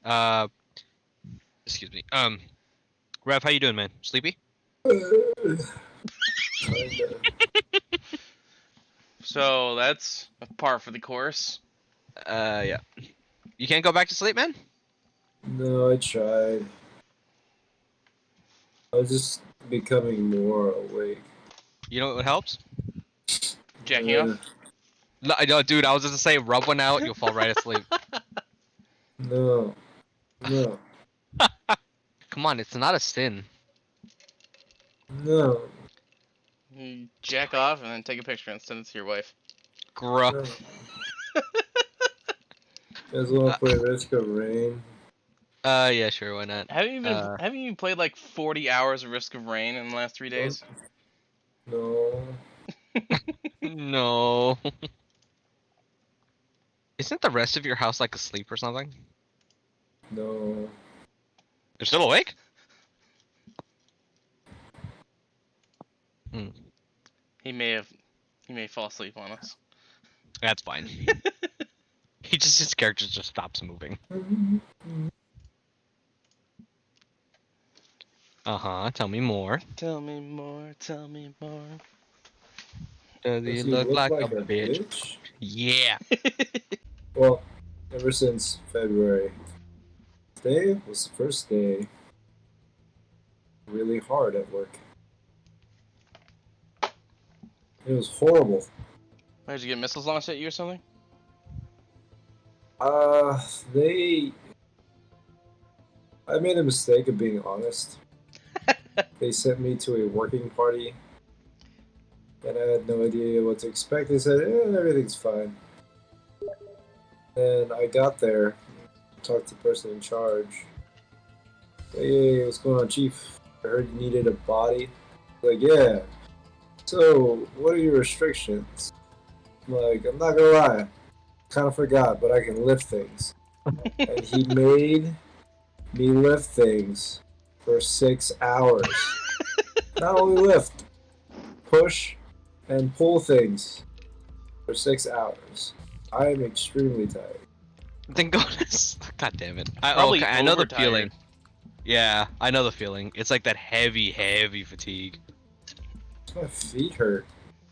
Uh, excuse me. Rev, how you doing, man? Sleepy? Kinda. So that's a par for the course. Yeah. You can't go back to sleep, man? No, I tried. I was just becoming more awake. You know what helps? Jacking off. No, dude, I was just gonna say, rub one out, you'll fall right asleep. No. No. Come on, it's not a sin. No. You jack off and then take a picture and send it to your wife. Gruh. No. You guys want to play Risk of Rain? Yeah, sure, why not? Haven't you played like 40 hours of Risk of Rain in the last 3 days? No. No. Isn't the rest of your house like asleep or something? No. They're still awake? Hmm. He may fall asleep on us. That's fine. His character just stops moving. Uh-huh, tell me more. Tell me more, tell me more. Does he look like a bitch? Yeah. Well, ever since February. Today was the first day really hard at work. It was horrible. Why, did you get missiles launched at you or something? I made a mistake of being honest. They sent me to a working party, and I had no idea what to expect. They said, everything's fine. And I got there, talked to the person in charge. Hey, what's going on, Chief? I heard you needed a body. Like, yeah. So, what are your restrictions? Like, I'm not gonna lie. Kind of forgot, but I can lift things. And he made me lift things for 6 hours. Not only lift, push, and pull things for 6 hours. I am extremely tired. Then go to... God damn it. Probably I know the overtired. feeling. Yeah, I know the feeling. It's like that heavy fatigue. My feet hurt.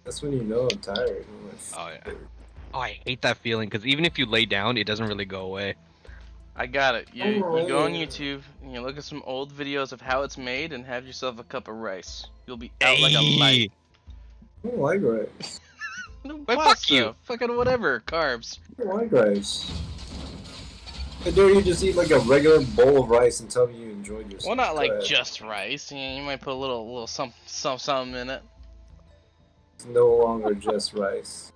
That's when you know I'm tired. When my feet Oh, yeah. hurt. Oh, I hate that feeling, because even if you lay down, it doesn't really go away. I got it. You Oh, go on yeah. YouTube and you look at some old videos of how it's made and have yourself a cup of rice. You'll be out like a light. I don't like rice. No, Wait, fuck pasta, you. fucking whatever, carbs. I don't like rice. I dare you just eat like a regular bowl of rice and tell me you enjoyed yourself. Well, not Go like ahead. just rice. You might put a little something in it. It's no longer just rice.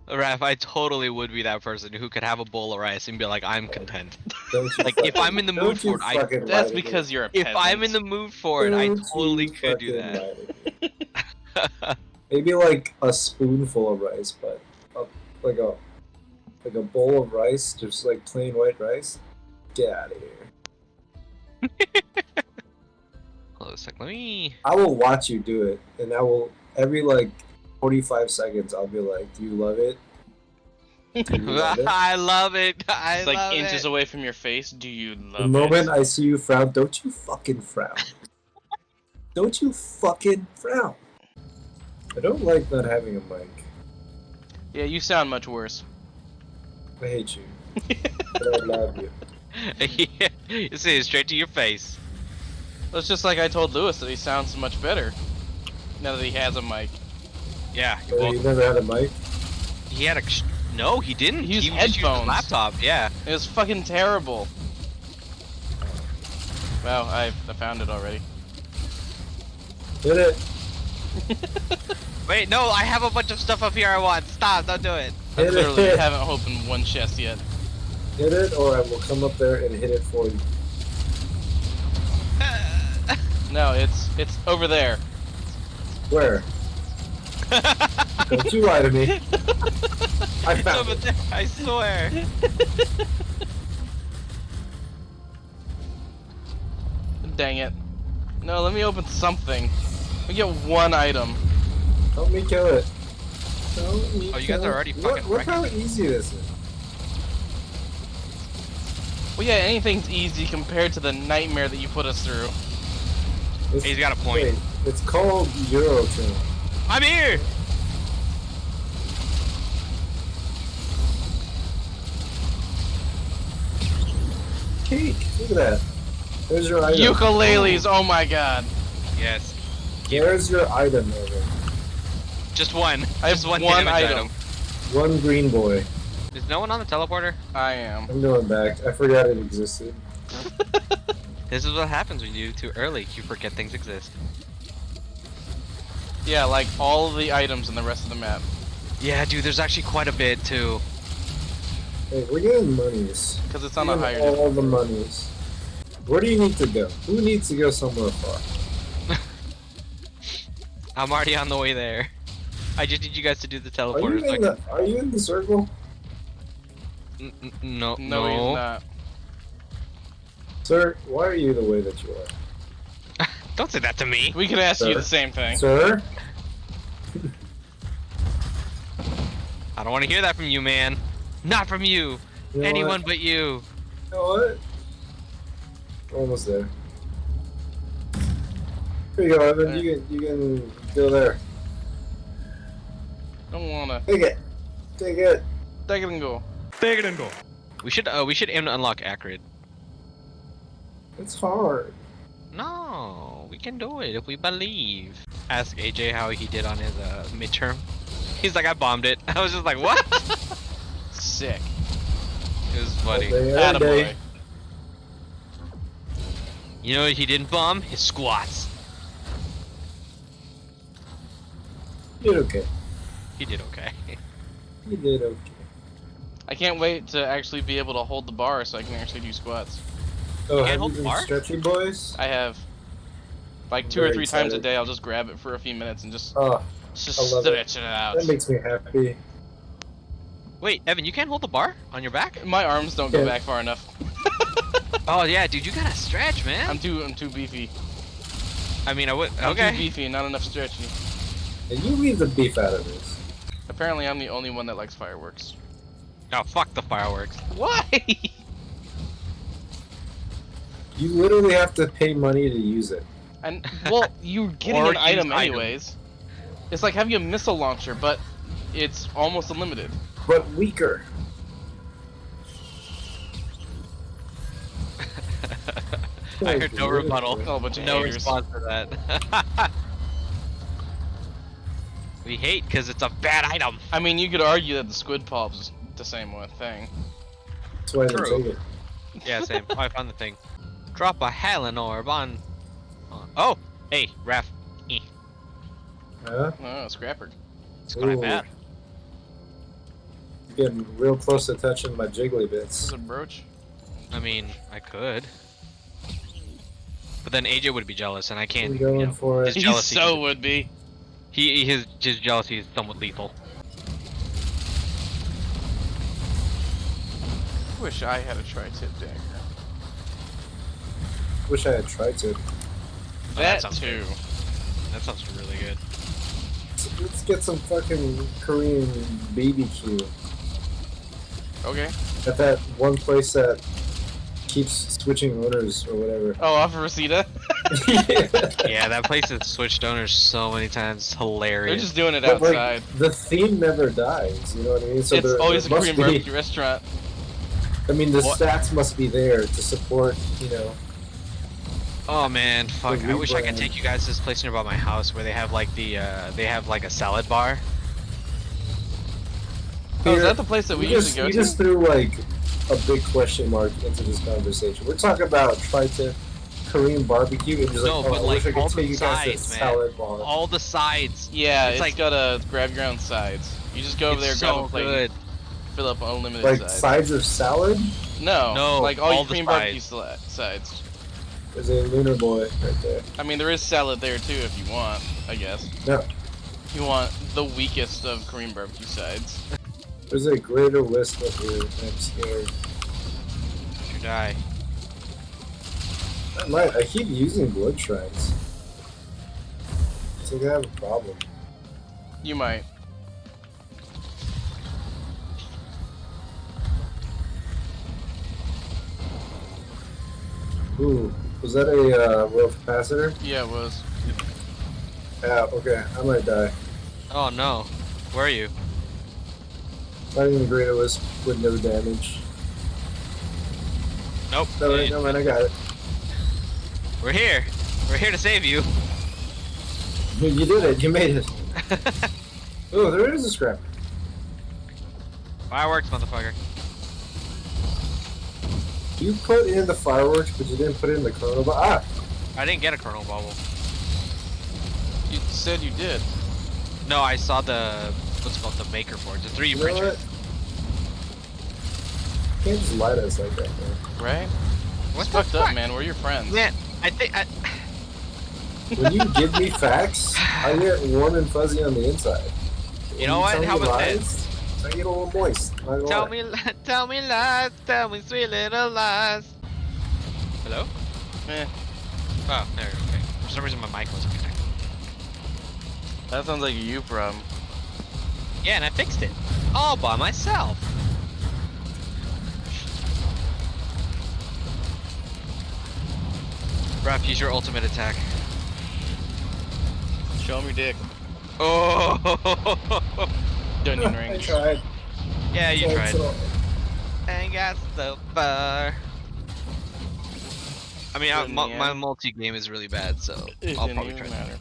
Raph, I totally would be that person who could have a bowl of rice and be like, I'm content. Don't you Like, if I'm in the mood don't you for it, I... fucking lie That's to me. because you're a If peasant. I'm in the mood for it, I Don't totally you could do fucking that. lie to me. Maybe like a spoonful of rice, but like a bowl of rice, just like plain white rice. Get out of here. Hold on a sec, let me... I will watch you do it, and I will every like 45 seconds. I'll be like, "Do you love it? Do you love it?" I love it. I It's like love inches it. away from your face. Do you The love moment it? I see you frown, don't you fucking frown. Don't you fucking frown. I don't like not having a mic. Yeah, you sound much worse. I hate you. But I love you. Yeah, you see it straight to your face. It's just like I told Lewis that he sounds much better now that he has a mic. Yeah, you're Oh, you welcome. never had a mic? He had a... No, he didn't. He used just used his headphones. laptop, yeah. It was fucking terrible. Well, I found it already. Did it? Wait, no, I have a bunch of stuff up here I want. Stop, don't do it. I Hit literally it. haven't opened one chest yet. Hit it, or I will come up there and hit it for you. No, it's over there. Where? Don't you lie to me. I It's found over it. there, I swear. Dang it. No, let me open something. Let me get one item. Help me kill it. Help me Oh, you kill guys are it. already Look fucking how wrecking. easy this is. Well, yeah, anything's easy compared to the nightmare that you put us through. He's got a point. Wait, it's called Euro Train. I'm here! Cake! Look at that. There's your item. Ukuleles, oh my god. Yes. There's your item, Evan. Just one. I have Just one one damage item. One green boy. Is no one on the teleporter? I am. I'm going back. I forgot it existed. This is what happens when you do too early. You forget things exist. Yeah, like all of the items in the rest of the map. Yeah, dude, there's actually quite a bit too. Hey, we're getting monies. Because it's on We're a higher getting all difficulty. the monies. Where do you need to go? Who needs to go somewhere far? I'm already on the way there. I just need you guys to do the Are teleporter. you in the? Are you in the circle? No, No, he's not. Sir, why are you the way that you are? Don't say that to me. We could ask you Sir. the same thing. Sir? I don't want to hear that from you, man. Not from you. You know Anyone what? but you. You know what? Almost there. Here you go, Evan. You can go there. Don't wanna. Take it. Take it. Take it and go. Take it and go. We should aim to unlock Acrid. It's hard. No, we can do it if we believe. Ask AJ how he did on his midterm. He's like, I bombed it. I was just like, what? Sick. It was funny. Every day. Attaboy. You know what he didn't bomb? His squats. You did okay. He did okay. You did okay. I can't wait to actually be able to hold the bar so I can actually do squats. Oh, can't have hold you the been bar? stretchy, boys? I have like I'm 2 or very 3 times a excited. day. I'll just grab it for a few minutes and just Oh, I love it. stretch it out. that makes me happy. Wait, Evan, you can't hold the bar on your back? My arms don't go Yeah. back far enough. Oh yeah, dude, you gotta stretch, man. I'm too beefy. I mean, I would. I'm too Okay. beefy, not enough stretchy. And you leave the beef out of this. Apparently, I'm the only one that likes fireworks. Oh, fuck the fireworks. Why? You literally have to pay money to use it. And well, you're getting Or an item use item. anyways. It's like having a missile launcher, but it's almost unlimited. But weaker. I heard no rebuttal. Oh, a bunch of No haters. response to that. We hate because it's a bad item. I mean, you could argue that the squid pulp's the same thing. That's why I didn't True. take it. Yeah, same. Oh, I found the thing. Drop a Helen orb on. Oh, hey, Raph. Huh? Oh, scrapper. Scrap Ooh. that. You're getting real close to touching my jiggly This bits. is a brooch. I mean, I could. But then AJ would be jealous, and I can't. I'm going You know, for his it. He jealousy. so would be. His jealousy is somewhat lethal. Wish I had a tri-tip dagger. Wish I had tried to. Oh, That sounds too. good. That sounds really good. Let's get some fucking Korean BBQ Okay. at that one place that keeps switching owners or whatever. Oh, off of Reseda? Yeah. Yeah, that place has switched owners so many times. It's They're hilarious. just doing it But, like, outside. the theme never dies, you know what I mean? So It's always a there must Korean be- barbecue restaurant. I mean, the What? stats must be there to support, you know. Oh man, fuck! The I wish I could rebrand. take you guys to this place nearby my house where they have like they have like a salad bar. Oh, is Here, that the place that we usually go we to? just threw like a big question mark into this conversation. We're talking about tri-tip Korean barbecue, and just No, like, oh, but, I like, wish I all could the take you guys to sides, man. salad bar. All the sides. Yeah, It's it's like- gotta grab your own sides. You just go over there, It's grab so a plate, good. fill up unlimited Like sides. sides of salad. No, No, like all all your the Korean barbecue sides. There's a lunar boy right there. I mean, there is salad there too if you want, I guess. No, You want the weakest of Korean barbecue sides. there's a greater list of here. I'm scared. You die. I keep using blood shrines. It's like I have a problem. You might. Ooh, was that a rough capacitor? Yeah, it was. Yeah, okay, I might die. Oh no. Where are you? Fighting the Great Wisp with no damage. Nope. No, man, I got it. We're here. We're here to save you. You did it. You made it. Oh, there is a scrap. Fireworks, motherfucker. You put in the fireworks, but you didn't put in the chrono. Ah! I didn't get a kernel bubble. You said you did. No, I saw the what's it called, the maker for it, the 3D You know printer. what? You can't just lie to us like that, man. Right? What's It's fucked the up, fuck? man. We're your friends. Man, I think When you give me facts, I get warm and fuzzy on the inside. You know what? When How tell me about lies, I get a little moist. Not gonna tell lie. me, tell me lies, tell me sweet little lies. Hello? Eh, Oh, there. Okay. For some reason, my mic wasn't connected. that sounds like a you problem. Yeah, and I fixed it all by myself. Raph, use your ultimate attack. Show him your dick. Oh! Dungeon I rings. tried. Yeah, you tried. So, And got so far. I mean, In the my end. multi-game is really bad, so It I'll didn't probably even try that. matter.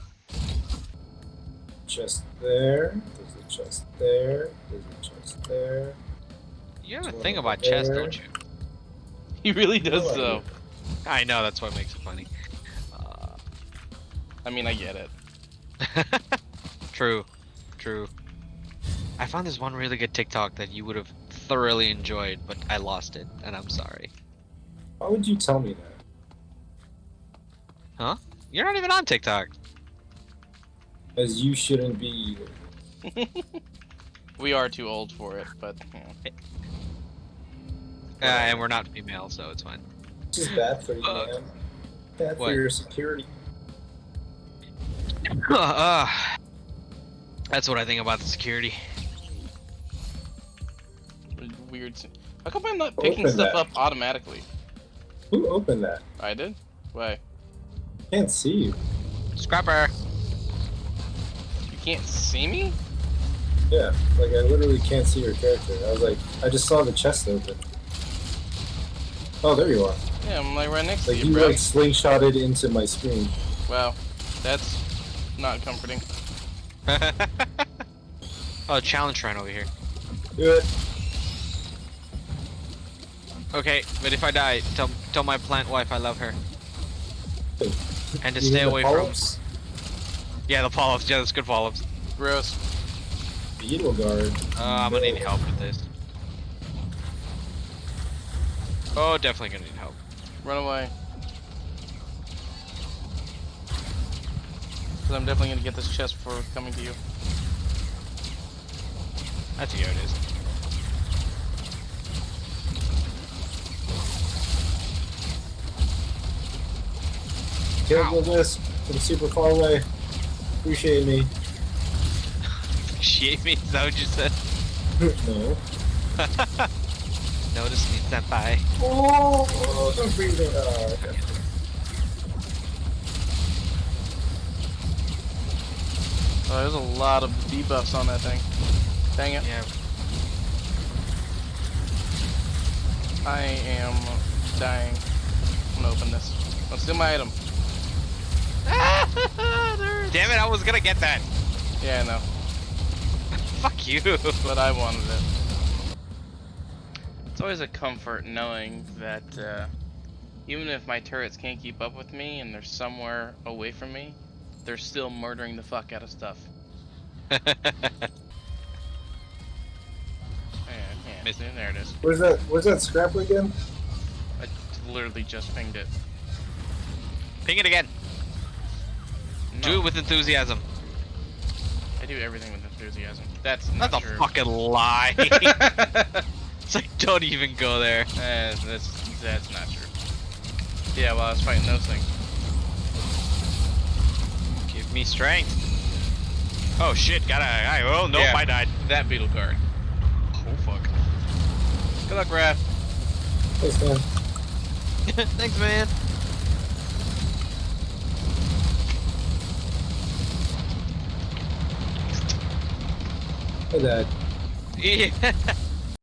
chest there. There's a chest there. There's a chest there. You have a There's thing one about over chess, there. don't you? He really does, No though. idea. I know, that's what makes it funny. I mean, I get it. True, true. I found this one really good TikTok that you would have thoroughly enjoyed, but I lost it, and I'm sorry. Why would you tell me that? You're not even on TikTok. As you shouldn't be either. We are too old for it, but you know. And we're not female, so it's fine. This is bad for you, man. Bad What? for your security. That's what I think about the security. Weird. How come I'm not picking Open stuff that. up automatically? Who opened that? I did? Why? Can't see you. Scrapper! You can't see me? Yeah, like I literally can't see your character. I was like, I just saw the chest open. Oh, there you are. Yeah, I'm like right next Like to you, you bro. like slingshotted into my screen. Wow, that's not comforting. Oh, challenge shrine over here. Do it. Okay, but if I die, tell my plant wife I love her. And to You stay mean the away from... polyps? Yeah, the polyps. Yeah, that's good polyps. Gross. Beetle guard. I'm gonna need help with this. Oh, definitely gonna need help. Run away. Because I'm definitely gonna get this chest before coming to you. That's here it is. Killed this from super far away. Appreciate me. Appreciate me, is that what you said? No. Notice me, senpai. Oh, don't breathe it. Okay. Oh, there's a lot of debuffs on that thing. Dang it. Yeah. I am dying. I'm gonna open this. Let's do my item. Damn it, I was gonna get that. Yeah, I know. Fuck you. But I wanted it. It's always a comfort knowing that even if my turrets can't keep up with me and they're somewhere away from me, they're still murdering the fuck out of stuff. Yeah, Miss- there it is. Where's that scrapper again? I literally just pinged it. Ping it again. Do No, it with enthusiasm. I do everything with enthusiasm. That's That's not a true. fucking lie. It's like, don't even go there. That's not true. Yeah, well, I was fighting those things. Give me strength. Oh shit, oh nope, Yeah. I died. That beetle guard. Oh fuck. Good luck, Raph. Thanks, man. Thanks, man. Hey, Dad. Yeah.